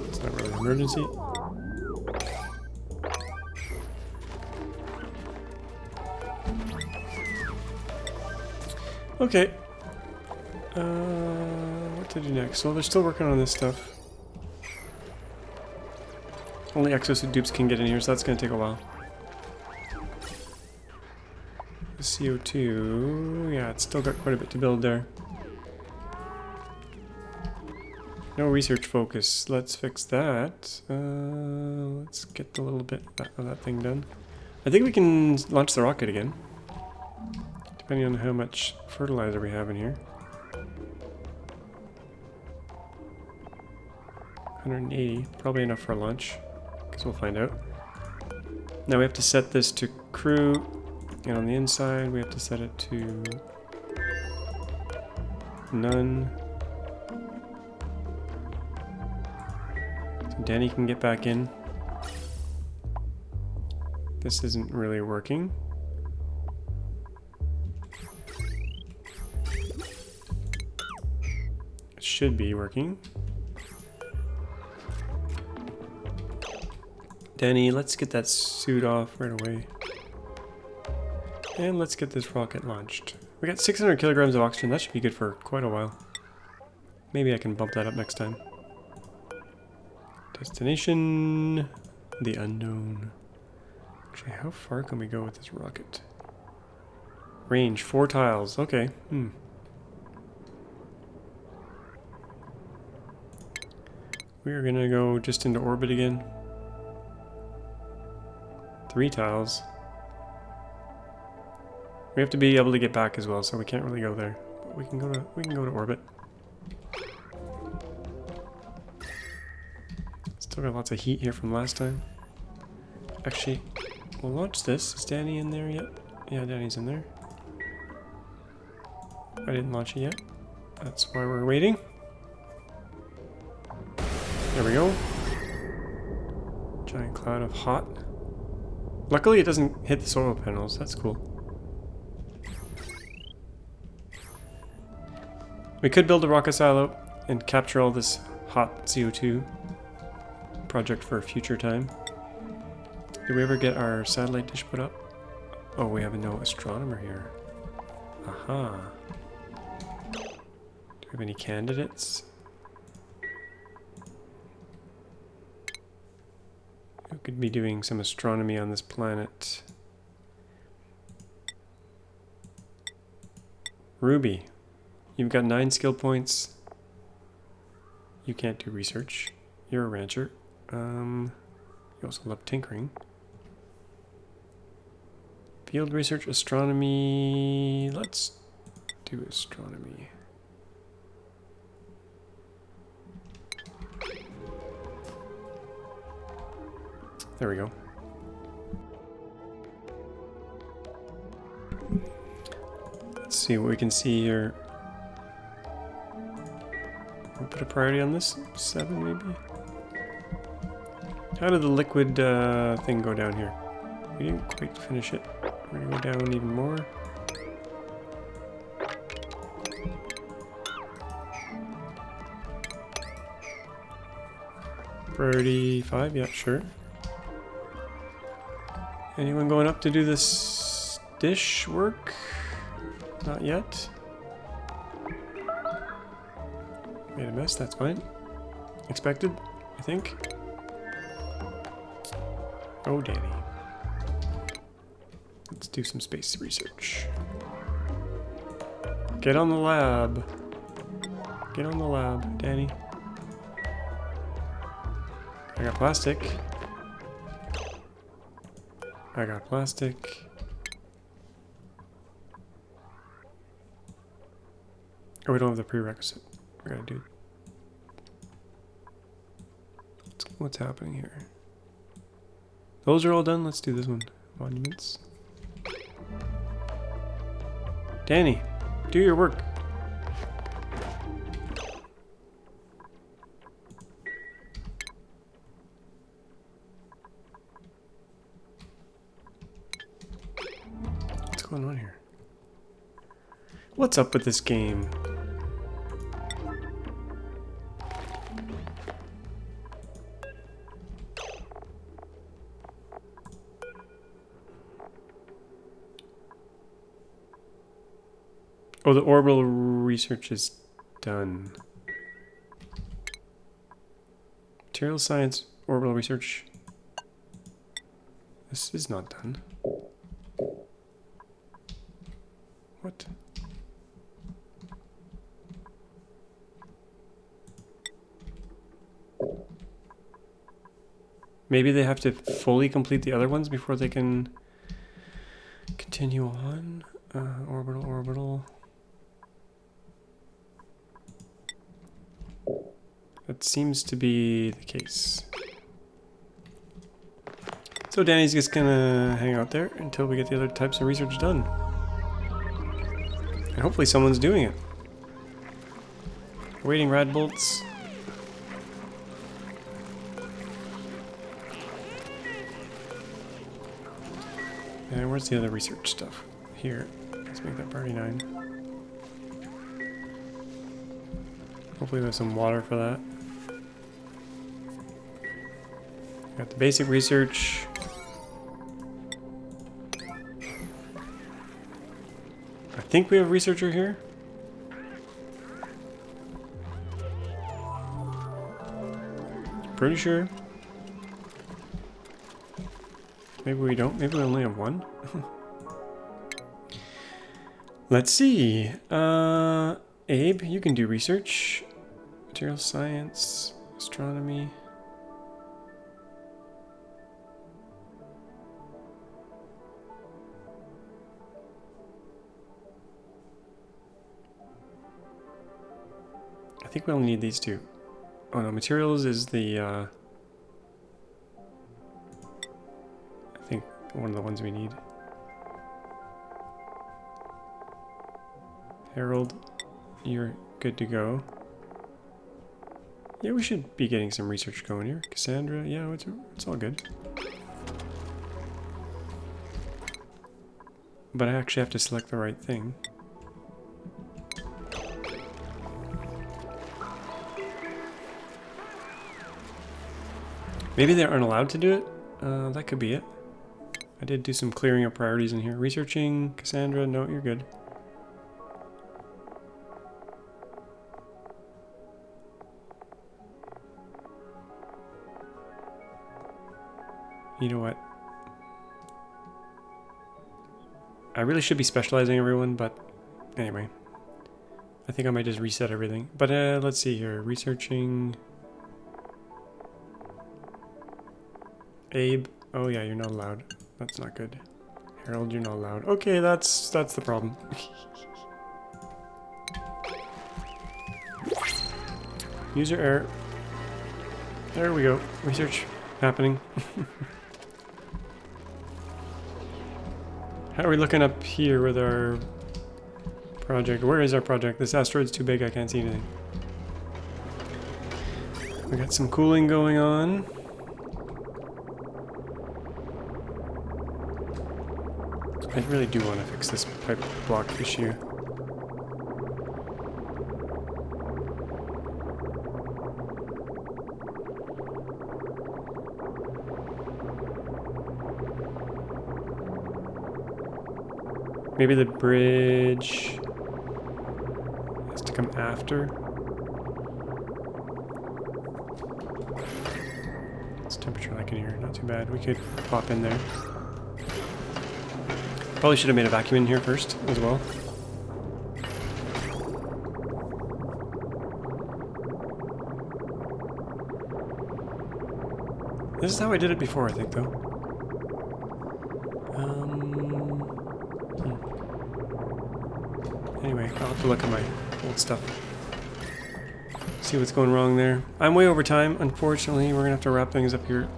It's not really an emergency. Okay. What to do next? Well, they're still working on this stuff. Only exosuit dupes can get in here, so that's going to take a while. The CO2... yeah, it's still got quite a bit to build there. No research focus. Let's fix that. Let's get a little bit of that thing done. I think we can launch the rocket again. Depending on how much fertilizer we have in here. 180. Probably enough for lunch. Guess we'll find out. Now we have to set this to crew. And on the inside we have to set it to none. So Danny can get back in. This isn't really working. It should be working. Danny, let's get that suit off right away. And let's get this rocket launched. We got 600 kilograms of oxygen. That should be good for quite a while. Maybe I can bump that up next time. Destination, the unknown. Actually, how far can we go with this rocket? Range, 4 tiles. Okay. We are gonna go just into orbit again. 3 tiles. We have to be able to get back as well, so we can't really go there. But we can go to orbit. Still got lots of heat here from last time. Actually, we'll launch this. Is Danny in there yet? Yeah, Danny's in there. I didn't launch it yet. That's why we're waiting. There we go. Giant cloud of hot. Luckily it doesn't hit the solar panels. That's cool. We could build a rocket silo and capture all this hot CO2. Project for a future time. Did we ever get our satellite dish put up? Oh, we have no astronomer here. Aha. Do we have any candidates? Who could be doing some astronomy on this planet? Ruby. You've got 9 skill points. You can't do research. You're a rancher. You also love tinkering. Field research, astronomy. Let's do astronomy. There we go. Let's see what we can see here. We'll put a priority on this. 7 maybe? How did the liquid thing go down here? We didn't quite finish it. We're gonna go down even more. Priority 5, yeah, sure. Anyone going up to do this dish work? Not yet. Made a mess, that's fine. Expected, I think. Oh, Danny. Let's do some space research. Get on the lab. Get on the lab, Danny. I got plastic. I got plastic. Oh, we don't have the prerequisite. We gotta do. What's happening here? Those are all done. Let's do this one. Monuments. Danny, do your work. What's going on here? What's up with this game? Oh, the orbital research is done. Material science, orbital research. This is not done. What? Maybe they have to fully complete the other ones before they can continue on. Orbital, orbital. That seems to be the case. So Danny's just gonna hang out there until we get the other types of research done. And hopefully someone's doing it. Waiting rad bolts. And where's the other research stuff? Here. Let's make that priority 9. Hopefully there's some water for that. Got the basic research. I think we have a researcher here. Pretty sure. Maybe we don't. Maybe we only have one. Let's see. Abe, you can do research. Material science, astronomy. I think we only need these two. Oh no, materials is the, I think one of the ones we need. Harold, you're good to go. Yeah, we should be getting some research going here. Cassandra, yeah, it's all good. But I actually have to select the right thing. Maybe they aren't allowed to do it? That could be it. I did do some clearing of priorities in here. Researching, Cassandra, no, you're good. You know what? I really should be specializing everyone, but anyway. I think I might just reset everything. But let's see here. Researching... Abe. Oh yeah, you're not allowed. That's not good. Harold, you're not allowed. Okay, that's the problem. User error. There we go. Research happening. How are we looking up here with our project? Where is our project? This asteroid's too big, I can't see anything. We got some cooling going on. I really do want to fix this pipe block issue. Maybe the bridge has to come after. What's temperature like in here? Not too bad. We could pop in there. Probably should have made a vacuum in here first as well. This is how I did it before, I think, though. Anyway, I'll have to look at my old stuff. See what's going wrong there. I'm way over time, unfortunately. We're gonna have to wrap things up here.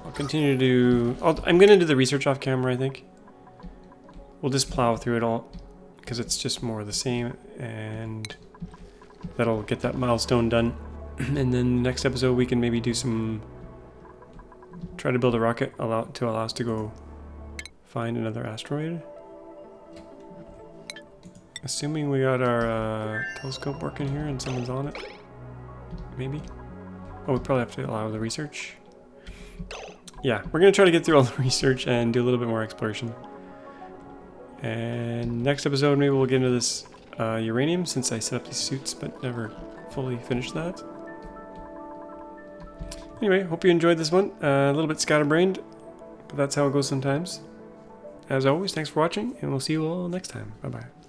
I'll continue to do... I'm gonna do the research off camera, I think. We'll just plow through it all, because it's just more of the same, and that'll get that milestone done. And then the next episode we can maybe do some... try to build a rocket to allow us to go find another asteroid. Assuming we got our telescope working here and someone's on it. Maybe. Oh, we probably have to allow the research. Yeah, we're going to try to get through all the research and do a little bit more exploration. And next episode, maybe we'll get into this uranium, since I set up these suits but never fully finished that. Anyway, hope you enjoyed this one. A little bit scatterbrained, but that's how it goes sometimes. As always, thanks for watching, and we'll see you all next time. Bye-bye.